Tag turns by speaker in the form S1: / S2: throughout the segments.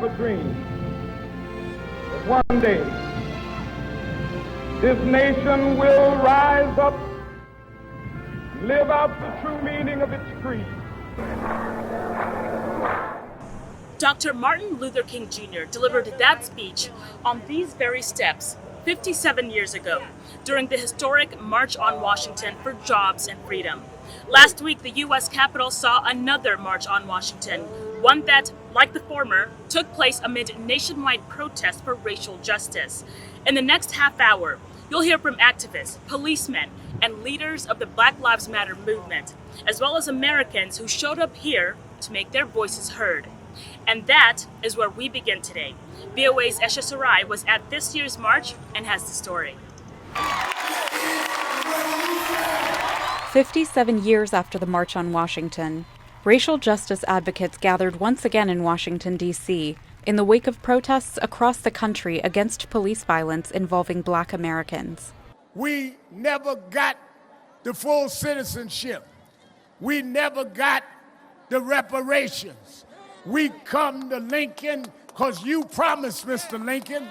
S1: a dream that one day this nation will rise up, live out the true meaning of its creed.
S2: Dr. Martin Luther King Jr. delivered that speech on these very steps 57 years ago during the historic March on Washington for Jobs and Freedom. Last week, the U.S. Capitol saw another March on Washington, one that, like the former, took place amid nationwide protests for racial justice. In the next half hour, you'll hear from activists, policemen, and leaders of the Black Lives Matter movement, as well as Americans who showed up here to make their voices heard. And that is where we begin today. VOA's Esha Sarai was at this year's march and has the story.
S3: 57 years after the March on Washington, racial justice advocates gathered once again in Washington, D.C., in the wake of protests across the country against police violence involving Black Americans.
S4: We never got the full citizenship. We never got the reparations. We come to Lincoln because you promised, Mr. Lincoln,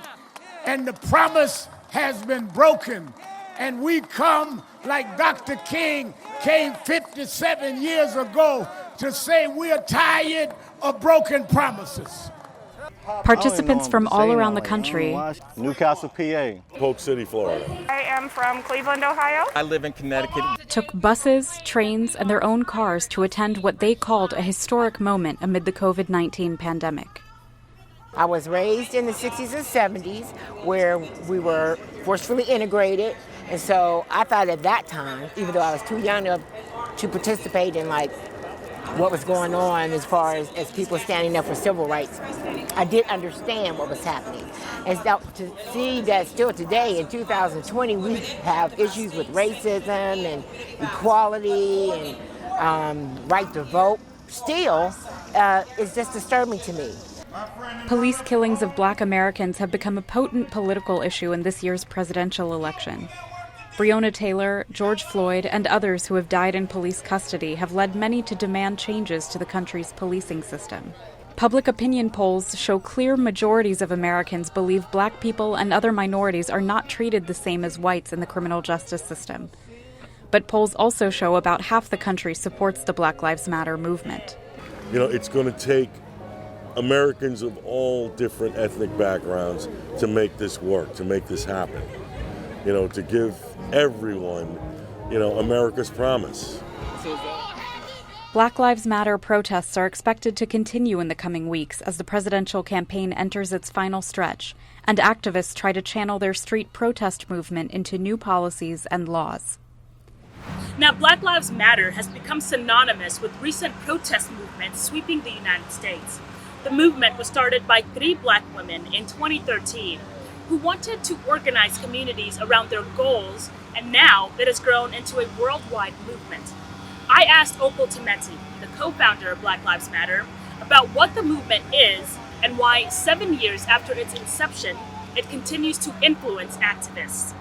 S4: and the promise has been broken. And we come like Dr. King came 57 years ago to say we're tired of broken promises.
S3: Participants from all around the country,
S5: Newcastle, PA.
S6: Polk City, Florida.
S7: I am from Cleveland, Ohio.
S8: I live in Connecticut.
S3: took buses, trains, and their own cars to attend what they called a historic moment amid the COVID-19 pandemic.
S9: I was raised in the 60s and 70s where we were forcefully integrated. And so I thought at that time, even though I was too young to participate in what was going on as far as people standing up for civil rights, I did understand what was happening. And so to see that still today in 2020, we have issues with racism and equality and right to vote still is just disturbing to me.
S3: Police killings of Black Americans have become a potent political issue in this year's presidential election. Breonna Taylor, George Floyd, and others who have died in police custody have led many to demand changes to the country's policing system. Public opinion polls show clear majorities of Americans believe Black people and other minorities are not treated the same as whites in the criminal justice system. But polls also show about half the country supports the Black Lives Matter movement.
S6: You know, it's going to take Americans of all different ethnic backgrounds to make this work, to make this happen. You know, to give everyone, America's promise.
S3: Black Lives Matter protests are expected to continue in the coming weeks as the presidential campaign enters its final stretch, and activists try to channel their street protest movement into new policies and laws.
S2: Now, Black Lives Matter has become synonymous with recent protest movements sweeping the United States. The movement was started by 3 Black women in 2013 who wanted to organize communities around their goals, and now it has grown into a worldwide movement. I asked Opal Tometi, the co-founder of Black Lives Matter, about what the movement is and why 7 years after its inception, it continues to influence activists.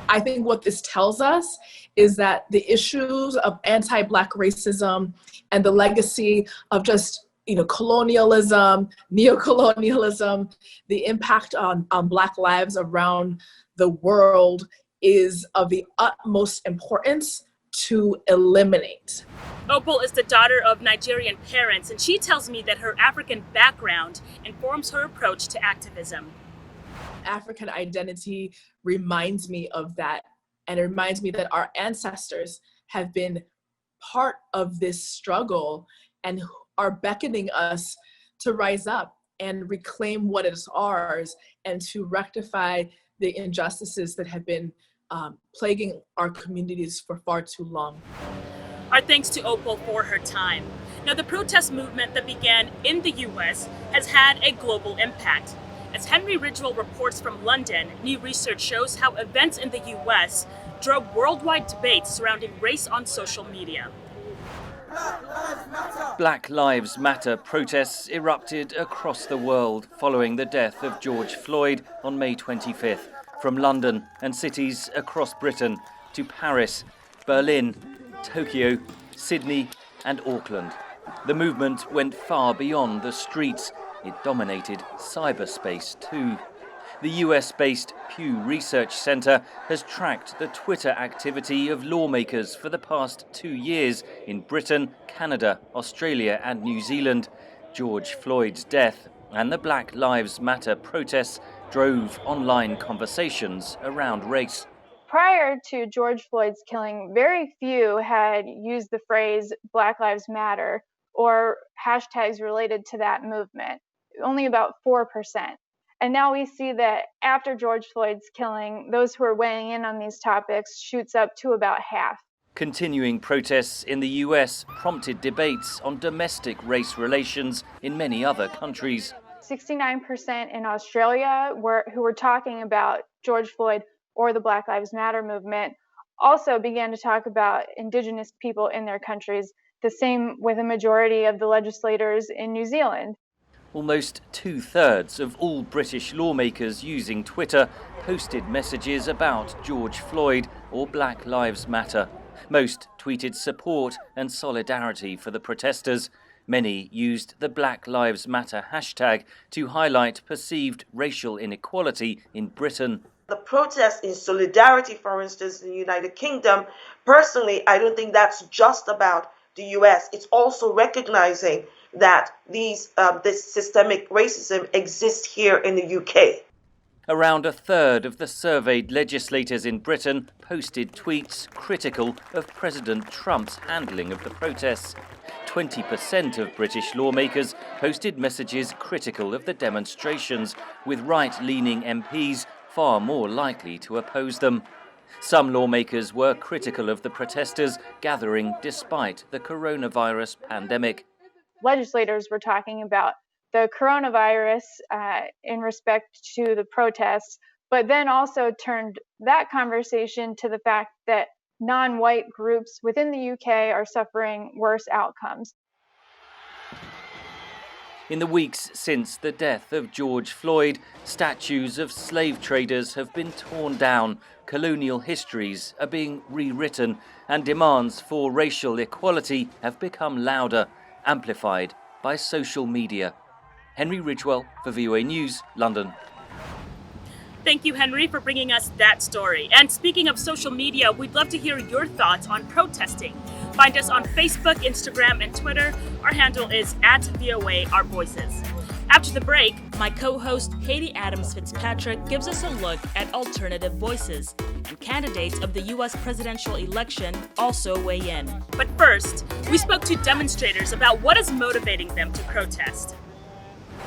S10: I think what this tells us is that the issues of anti-Black racism and the legacy of just colonialism, neocolonialism, the impact on Black lives around the world is of the utmost importance to eliminate.
S2: Opal is the daughter of Nigerian parents, and she tells me that her African background informs her approach to activism.
S10: African identity reminds me of that, and it reminds me that our ancestors have been part of this struggle and are beckoning us to rise up and reclaim what is ours and to rectify the injustices that have been plaguing our communities for far too long.
S2: Our thanks to Opal for her time. Now, the protest movement that began in the U.S. has had a global impact. As Henry Ridgwell reports from London, new research shows how events in the U.S. drove worldwide debates surrounding race on social media.
S11: Black Lives Matter protests erupted across the world following the death of George Floyd on May 25th, from London and cities across Britain to Paris, Berlin, Tokyo, Sydney and Auckland. The movement went far beyond the streets. it dominated cyberspace too. The US-based Pew Research Center has tracked the Twitter activity of lawmakers for the past 2 years in Britain, Canada, Australia and New Zealand. George Floyd's death and the Black Lives Matter protests drove online conversations around race.
S5: Prior to George Floyd's killing, very few had used the phrase Black Lives Matter or hashtags related to that movement, only about 4%. And now we see that after George Floyd's killing, those who are weighing in on these topics shoots up to about half.
S11: Continuing protests in the US prompted debates on domestic race relations in many other countries.
S5: 69% in Australia who were talking about George Floyd or the Black Lives Matter movement also began to talk about Indigenous people in their countries, the same with a majority of the legislators in New Zealand.
S11: Almost 2/3 of all British lawmakers using Twitter posted messages about George Floyd or Black Lives Matter. Most tweeted support and solidarity for the protesters. Many used the Black Lives Matter hashtag to highlight perceived racial inequality in Britain.
S8: The protests in solidarity, for instance, in the United Kingdom, personally, I don't think that's just about the US. It's also recognizing that this systemic racism exists here in the UK.
S11: Around 1/3 of the surveyed legislators in Britain posted tweets critical of President Trump's handling of the protests. 20% of British lawmakers posted messages critical of the demonstrations, with right-leaning MPs far more likely to oppose them. Some lawmakers were critical of the protesters gathering despite the coronavirus pandemic.
S5: Legislators were talking about the coronavirus in respect to the protests, but then also turned that conversation to the fact that non-white groups within the UK are suffering worse outcomes.
S11: In the weeks since the death of George Floyd, statues of slave traders have been torn down, colonial histories are being rewritten, and demands for racial equality have become louder, amplified by social media. Henry Ridgewell for VOA News, London.
S2: Thank you, Henry, for bringing us that story. And speaking of social media, we'd love to hear your thoughts on protesting. Find us on Facebook, Instagram, and Twitter. Our handle is @VOA Our Voices. After the break, my co-host Katie Adams Fitzpatrick gives us a look at alternative voices, and candidates of the U.S. presidential election also weigh in. But first, we spoke to demonstrators about what is motivating them to protest.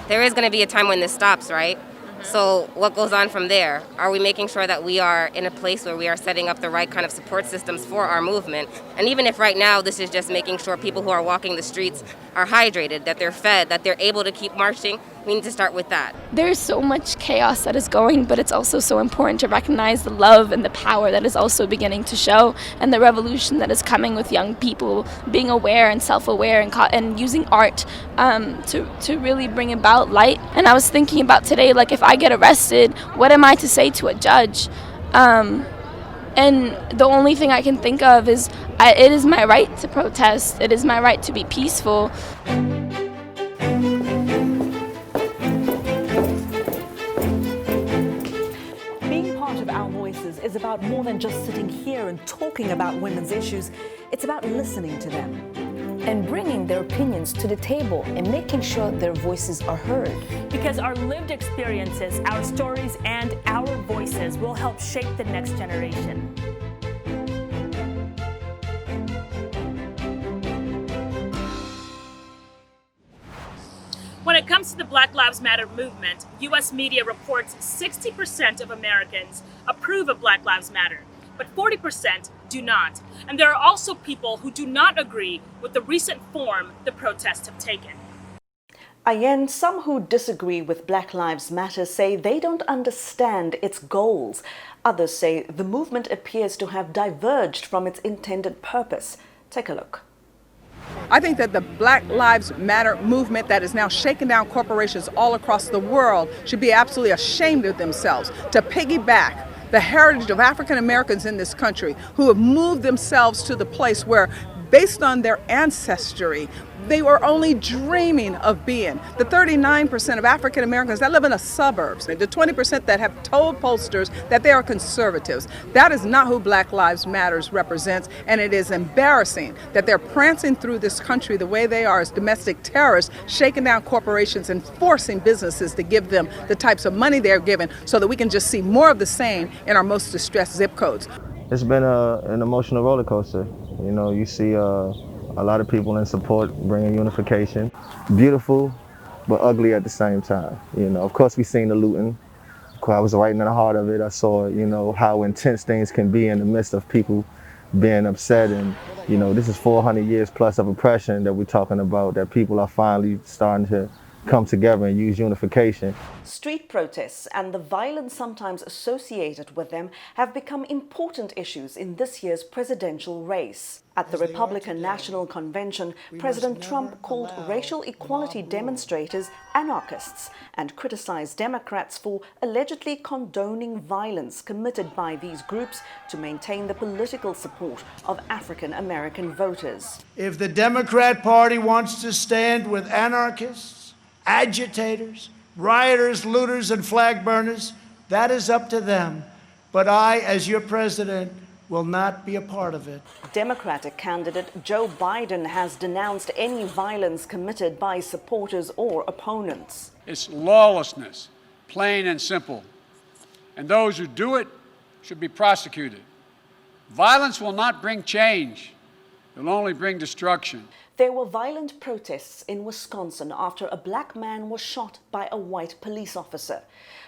S12: There is going to be a time when this stops, right? So what goes on from there? Are we making sure that we are in a place where we are setting up the right kind of support systems for our movement? And even if right now this is just making sure people who are walking the streets are hydrated, that they're fed, that they're able to keep marching, we need to start with that.
S13: There's so much chaos that is going, but it's also so important to recognize the love and the power that is also beginning to show, and the revolution that is coming with young people being aware and self-aware and using art to really bring about light. And I was thinking about today, like, if I get arrested, what am I to say to a judge? And the only thing I can think of is it is my right to protest. It is my right to be peaceful.
S14: Is about more than just sitting here and talking about women's issues. It's about listening to them
S15: and bringing their opinions to the table and making sure their voices are heard.
S2: Because our lived experiences, our stories, and our voices will help shape the next generation. When it comes to the Black Lives Matter movement, U.S. media reports 60% of Americans approve of Black Lives Matter, but 40% do not. And there are also people who do not agree with the recent form the protests have taken.
S14: Ayen, some who disagree with Black Lives Matter say they don't understand its goals. Others say the movement appears to have diverged from its intended purpose. Take a look.
S16: I think that the Black Lives Matter movement that is now shaking down corporations all across the world should be absolutely ashamed of themselves to piggyback the heritage of African Americans in this country who have moved themselves to the place where based on their ancestry, they were only dreaming of being. The 39% of African Americans that live in the suburbs, and the 20% that have told pollsters that they are conservatives. That is not who Black Lives Matter represents, and it is embarrassing that they're prancing through this country the way they are as domestic terrorists, shaking down corporations and forcing businesses to give them the types of money they're given so that we can just see more of the same in our most distressed zip codes.
S17: It's been an emotional roller coaster. You know, you see a lot of people in support bringing unification. Beautiful, but ugly at the same time. You know, of course we've seen the looting. I was right in the heart of it. I saw, you know, how intense things can be in the midst of people being upset. And, you know, this is 400 years plus of oppression that we're talking about, that people are finally starting to come together and use unification.
S14: Street protests and the violence sometimes associated with them have become important issues in this year's presidential race. At the Republican National Convention, President Trump called racial equality demonstrators anarchists and criticized Democrats for allegedly condoning violence committed by these groups to maintain the political support of African American voters.
S18: If the Democrat Party wants to stand with anarchists, agitators, rioters, looters, and flag burners, that is up to them. But I, as your president, will not be a part of it.
S14: Democratic candidate Joe Biden has denounced any violence committed by supporters or opponents.
S19: It's lawlessness, plain and simple. And those who do it should be prosecuted. Violence will not bring change. It will only bring destruction.
S14: There were violent protests in Wisconsin after a black man was shot by a white police officer.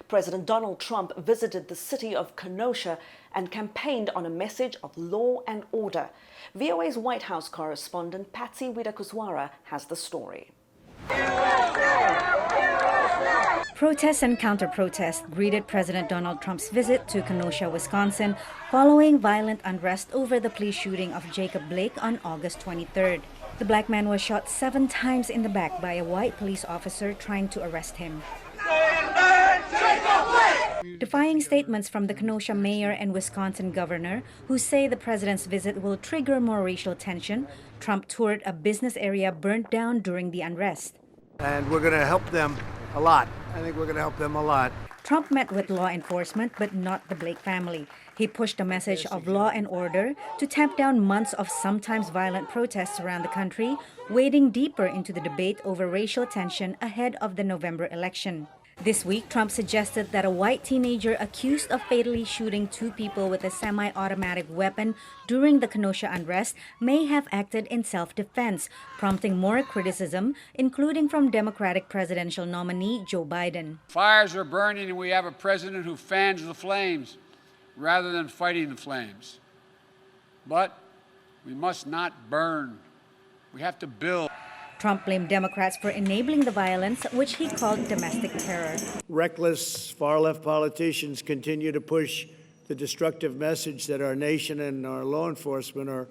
S14: President Donald Trump visited the city of Kenosha and campaigned on a message of law and order. VOA's White House correspondent Patsy Widakuswara has the story.
S20: Protests and counter-protests greeted President Donald Trump's visit to Kenosha, Wisconsin, following violent unrest over the police shooting of Jacob Blake on August 23rd. The black man was shot 7 times in the back by a white police officer trying to arrest him. Defying statements from the Kenosha mayor and Wisconsin governor, who say the president's visit will trigger more racial tension, Trump toured a business area burnt down during the unrest.
S18: And we're going to help them a lot. I think we're going to help them a lot.
S20: Trump met with law enforcement, but not the Blake family. He pushed a message of law and order to tamp down months of sometimes violent protests around the country, wading deeper into the debate over racial tension ahead of the November election. This week, Trump suggested that a white teenager accused of fatally shooting 2 people with a semi-automatic weapon during the Kenosha unrest may have acted in self-defense, prompting more criticism, including from Democratic presidential nominee Joe Biden.
S19: Fires are burning and we have a president who fans the flames rather than fighting the flames. But we must not burn. We have to build.
S20: Trump blamed Democrats for enabling the violence, which he called domestic terror.
S18: Reckless far-left politicians continue to push the destructive message that our nation and our law enforcement are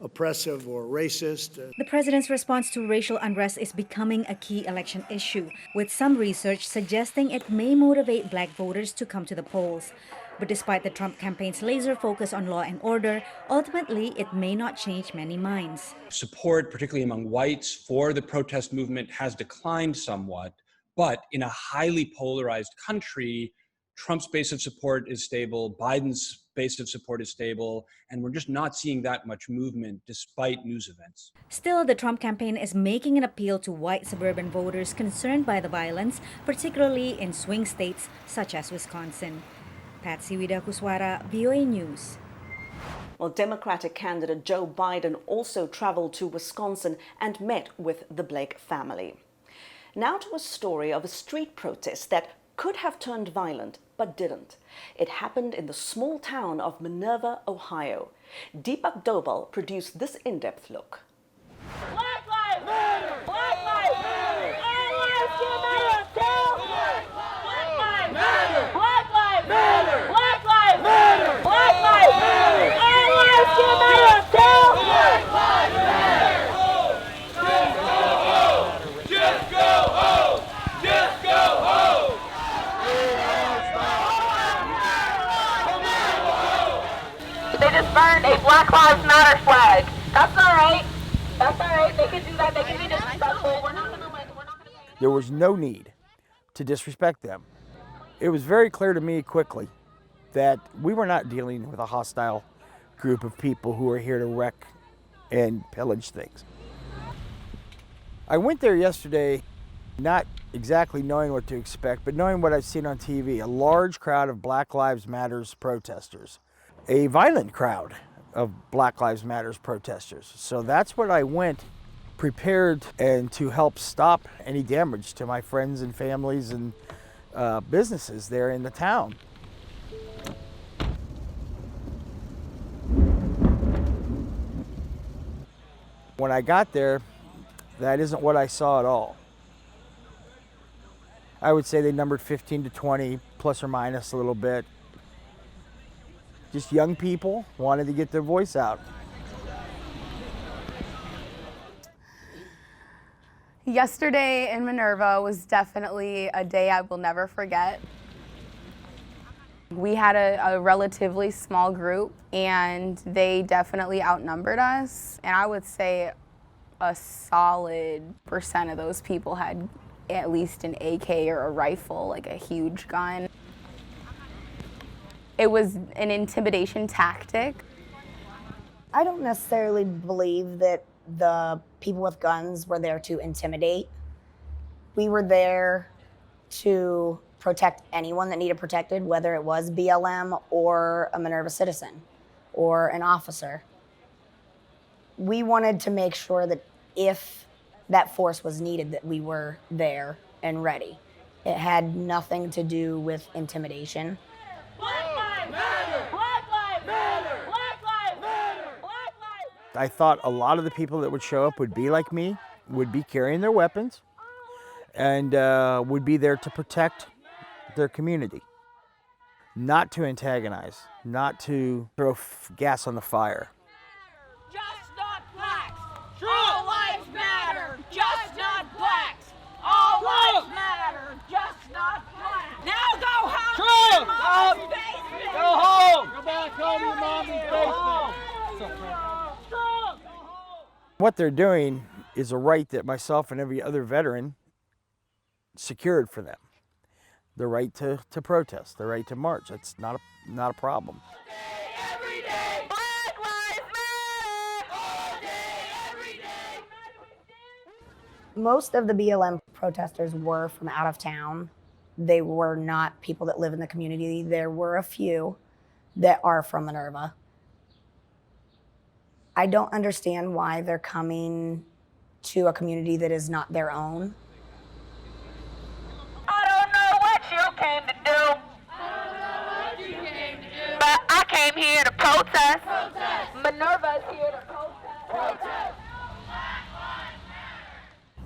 S18: oppressive or racist.
S20: The president's response to racial unrest is becoming a key election issue, with some research suggesting it may motivate black voters to come to the polls. But despite the Trump campaign's laser focus on law and order, ultimately it may not change many minds.
S21: Support, particularly among whites, for the protest movement has declined somewhat, but in a highly polarized country, Trump's base of support is stable, Biden's base of support is stable, and we're just not seeing that much movement despite news events.
S20: Still, the Trump campaign is making an appeal to white suburban voters concerned by the violence, particularly in swing states such as Wisconsin. Patsy Widakuswara, VOA News.
S14: Well, Democratic candidate Joe Biden also traveled to Wisconsin and met with the Blake family. Now to a story of a street protest that could have turned violent, but didn't. It happened in the small town of Minerva, Ohio. Deepak Dobal produced this in-depth look.
S22: Black lives matter! Black lives matter! All lives matter! Black lives matter! Black lives matter! Black lives matter! Black lives matter! All lives matter! Black lives matter! Just go home! Just go home! They just burned a Black Lives Matter flag. That's all right. They can be disrespectful.
S1: There was no need to disrespect them. It was very clear to me quickly that we were not dealing with a hostile group of people who are here to wreck and pillage things. I went there yesterday not exactly knowing what to expect, but knowing what I've seen on TV, a large crowd of Black Lives Matter protesters, a violent crowd of Black Lives Matter protesters. So that's what I went prepared and to help stop any damage to my friends and families and businesses there in the town. When I got there, that isn't what I saw at all. I would say they numbered 15 to 20, plus or minus a little bit. Just young people wanted to get their voice out.
S4: Yesterday in Minerva was definitely a day I will never forget. We had a relatively small group and they definitely outnumbered us. And I would say a solid percent of those people had at least an AK or a rifle, like a huge gun. It was an intimidation tactic.
S23: I don't necessarily believe that the people with guns were there to intimidate. We were there to protect anyone that needed protected, whether it was BLM or a Minerva citizen or an officer. We wanted to make sure that if that force was needed, that we were there and ready. It had nothing to do with intimidation.
S22: Black Lives Matter! Black Lives Matter! Black Lives Matter! Black Lives Matter!
S1: I thought a lot of the people that would show up would be like me, would be carrying their weapons, and would be there to protect their community. Not to antagonize, not to throw gas on the fire.
S22: Just not blacks! All lives matter! Just not blacks! All lives matter! Just not blacks! Now go home! True! To your mom's basement! Go home! Go back home to your mommy's basement!
S1: What they're doing is a right that myself and every other veteran secured for them. The right to protest, the right to march. That's not a problem.
S22: Every day! Black Lives Matter! All day, every day!
S23: Most of the BLM protesters were from out of town. They were not people that live in the community. There were a few that are from Minerva. I don't understand why they're coming to a community that is not their own.
S22: I don't know what you came to do. But I came here to protest. Minerva's here to protest.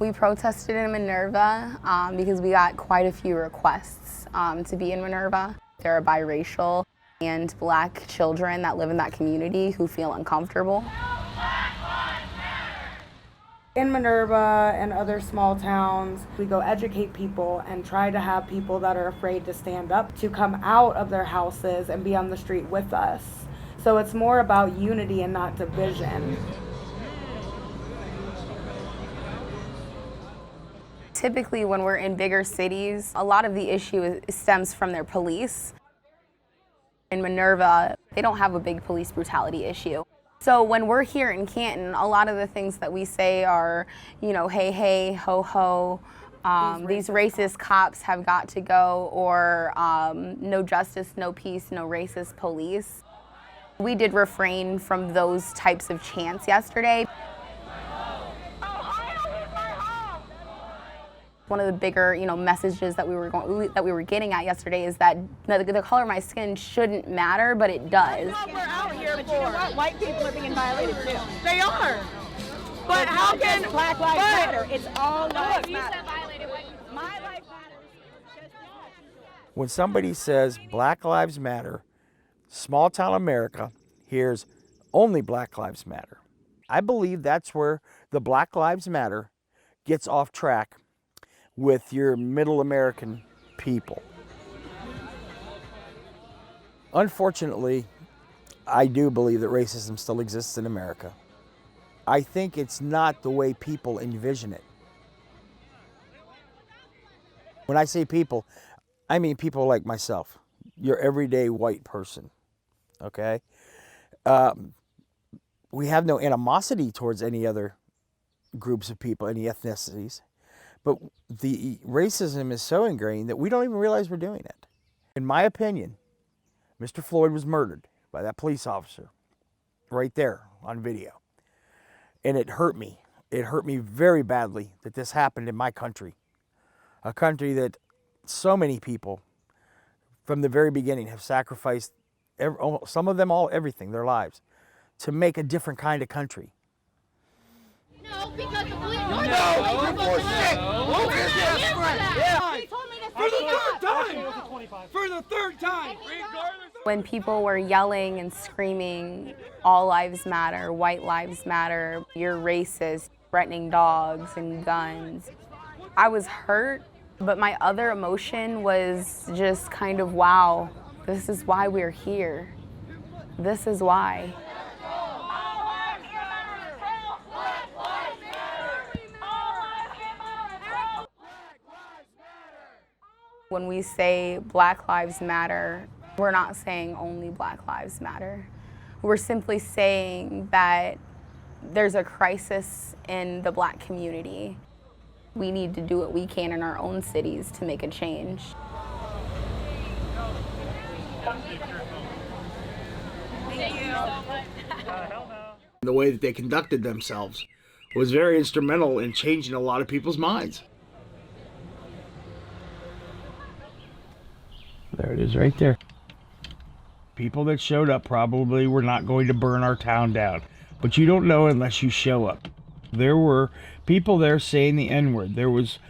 S4: We protested in Minerva because we got quite a few requests to be in Minerva. There are biracial and Black children that live in that community who feel uncomfortable.
S24: In Minerva and other small towns, we go educate people and try to have people that are afraid to stand up to come out of their houses and be on the street with us. So it's more about unity and not division.
S4: Typically when we're in bigger cities, a lot of the issue stems from their police. In Minerva, they don't have a big police brutality issue. So when we're here in Canton, a lot of the things that we say are, hey, hey, ho, ho, these racist cops have got to go, or no justice, no peace, no racist police. We did refrain from those types of chants yesterday. One of the bigger, messages that we were getting at yesterday is that the color of my skin shouldn't matter, but it does.
S22: That's what we're out here for. You know what? White people are being violated too. They are. But how can Black Lives Matter? It's all lives matter. My life matters.
S1: When somebody says Black Lives Matter, small town America hears only Black Lives Matter. I believe that's where the Black Lives Matter gets off track with your middle American people. Unfortunately, I do believe that racism still exists in America. I think it's not the way people envision it. When I say people, I mean people like myself, your everyday white person, okay? We have no animosity towards any other groups of people, any ethnicities, but the racism is so ingrained that we don't even realize we're doing it. In my opinion, Mr. Floyd was murdered by that police officer right there on video. And it hurt me. It hurt me very badly that this happened in my country. A country that so many people from the very beginning have sacrificed, some of them everything, their lives, to make a different kind of country.
S22: No, because the police For the third time!
S4: When people were yelling and screaming, all lives matter, white lives matter, you're racist, threatening dogs and guns, I was hurt, but my other emotion was just kind of, wow, this is why we're here. This is why. When we say Black Lives Matter, we're not saying only Black Lives Matter. We're simply saying that there's a crisis in the Black community. We need to do what we can in our own cities to make a change.
S22: Thank you.
S1: The way that they conducted themselves was very instrumental in changing a lot of people's minds. There it is right there. People that showed up probably were not going to burn our town down, but you don't know unless you show up. There were people there saying the N-word. There was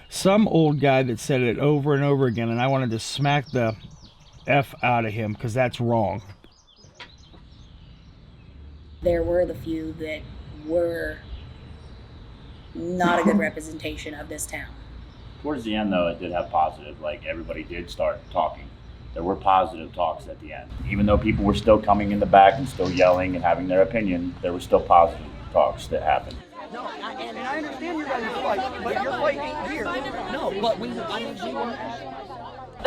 S1: some old guy that said it over and over again, and I wanted to smack the F out of him because that's wrong.
S3: There were the few that were not a good representation of this town.
S6: Towards the end, though, it did have positive. Like, everybody did start talking. There were positive talks at the end. Even though people were still coming in the back and still yelling and having their opinion, there were still positive talks that happened.
S22: No, and I understand you guys fight, but your fight ain't here. No, but when
S7: the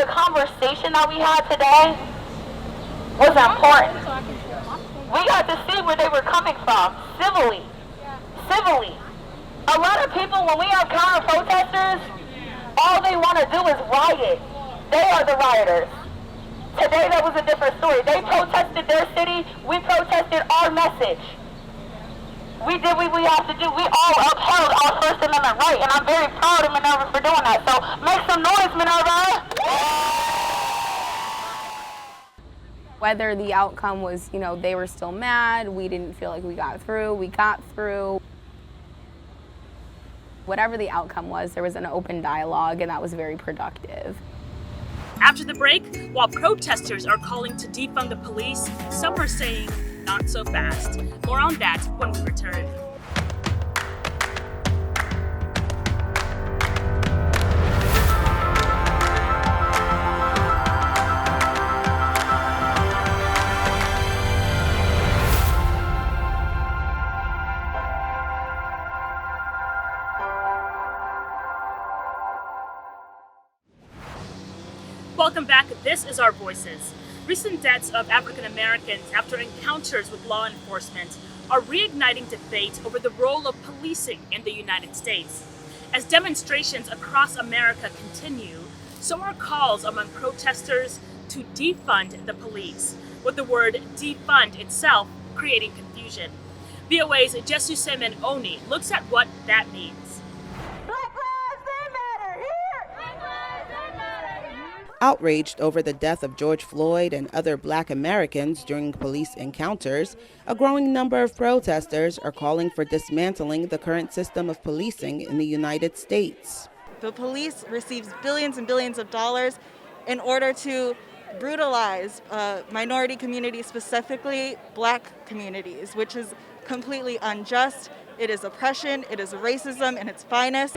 S7: conversation that we had today was important. We got to see where they were coming from, civilly. A lot of people, when we have counter-protesters, all they want to do is riot. They are the rioters. Today, that was a different story. They protested their city. We protested our message. We did what we have to do. We all upheld our First Amendment right, and I'm very proud of Minerva for doing that. So make some noise, Minerva.
S4: Whether the outcome was, they were still mad, we didn't feel like we got through. Whatever the outcome was, there was an open dialogue, and that was very productive.
S2: After the break, while protesters are calling to defund the police, some are saying, not so fast. More on that when we return. Welcome back. This is Our Voices. Recent deaths of African Americans after encounters with law enforcement are reigniting debate over the role of policing in the United States. As demonstrations across America continue, so are calls among protesters to defund the police, with the word defund itself creating confusion. VOA's Jesusemen Oni looks at what that means.
S9: Outraged over the death of George Floyd and other Black Americans during police encounters, a growing number of protesters are calling for dismantling the current system of policing in the United States.
S25: The police receives billions and billions of dollars in order to brutalize minority communities, specifically Black communities, which is completely unjust. It is oppression, it is racism in its finest.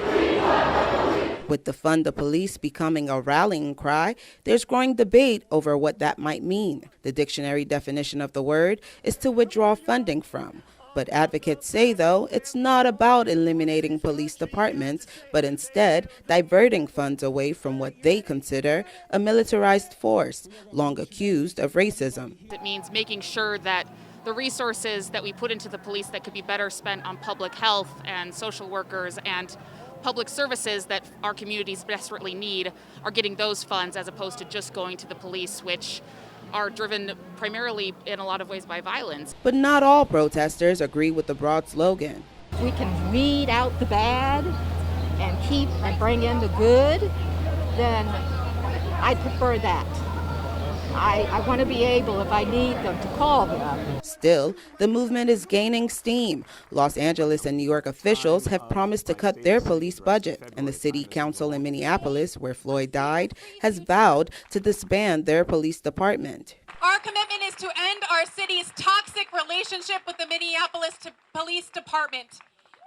S9: With defund the police becoming a rallying cry, there's growing debate over what that might mean. The dictionary definition of the word is to withdraw funding from, But advocates say, though, it's not about eliminating police departments, but instead diverting funds away from what they consider a militarized force, long accused of racism.
S5: It means making sure that the resources that we put into the police that could be better spent on public health and social workers and public services that our communities desperately need are getting those funds as opposed to just going to the police, which are driven primarily in a lot of ways by violence.
S9: But not all protesters agree with the broad slogan.
S8: We can weed out the bad and keep and bring in the good, then I prefer that. I want to be able, if I need them, to call them.
S9: Still, the movement is gaining steam. Los Angeles and New York officials have promised to cut their police budget, and the city council in Minneapolis, where Floyd died, has vowed to disband their police department.
S10: Our commitment is to end our city's toxic relationship with the Minneapolis Police Department,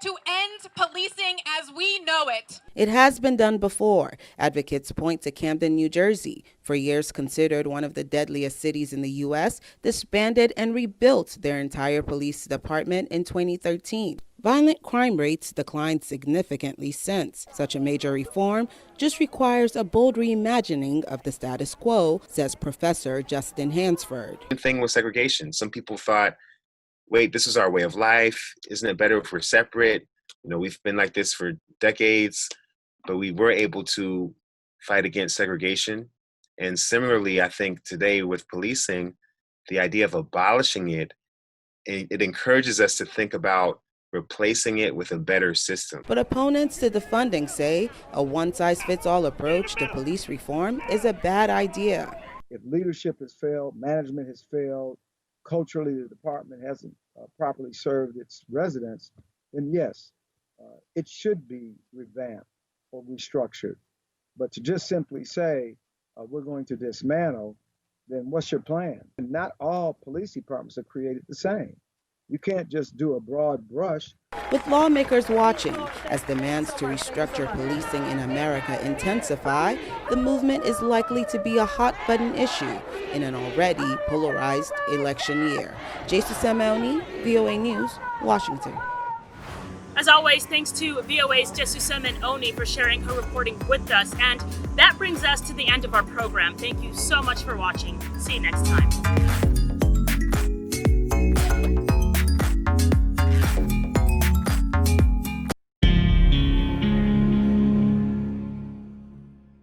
S10: to end policing as we know it.
S9: It has been done before. Advocates point to Camden, New Jersey, for years considered one of the deadliest cities in the U.S., disbanded and rebuilt their entire police department in 2013. Violent crime rates declined significantly since. Such a major reform just requires a bold reimagining of the status quo, says Professor Justin Hansford.
S11: The thing with segregation, some people thought, wait, this is our way of life. Isn't it better if we're separate? You know, we've been like this for decades, but we were able to fight against segregation. And similarly, I think today with policing, the idea of abolishing it encourages us to think about replacing it with a better system.
S9: But opponents to defunding say a one-size-fits-all approach to police reform is a bad idea.
S12: If leadership has failed, management has failed, culturally the department hasn't properly served its residents, then yes, it should be revamped or restructured. But to just simply say, we're going to dismantle, then what's your plan? And not all police departments are created the same. You can't just do a broad brush.
S9: With lawmakers watching as demands to restructure policing in America intensify, the movement is likely to be a hot-button issue in an already polarized election year. Jason Simeoni, VOA News, Washington.
S2: As always, thanks to VOA's Jesus Simeoni for sharing her reporting with us. And that brings us to the end of our program. Thank you so much for watching. See you next time.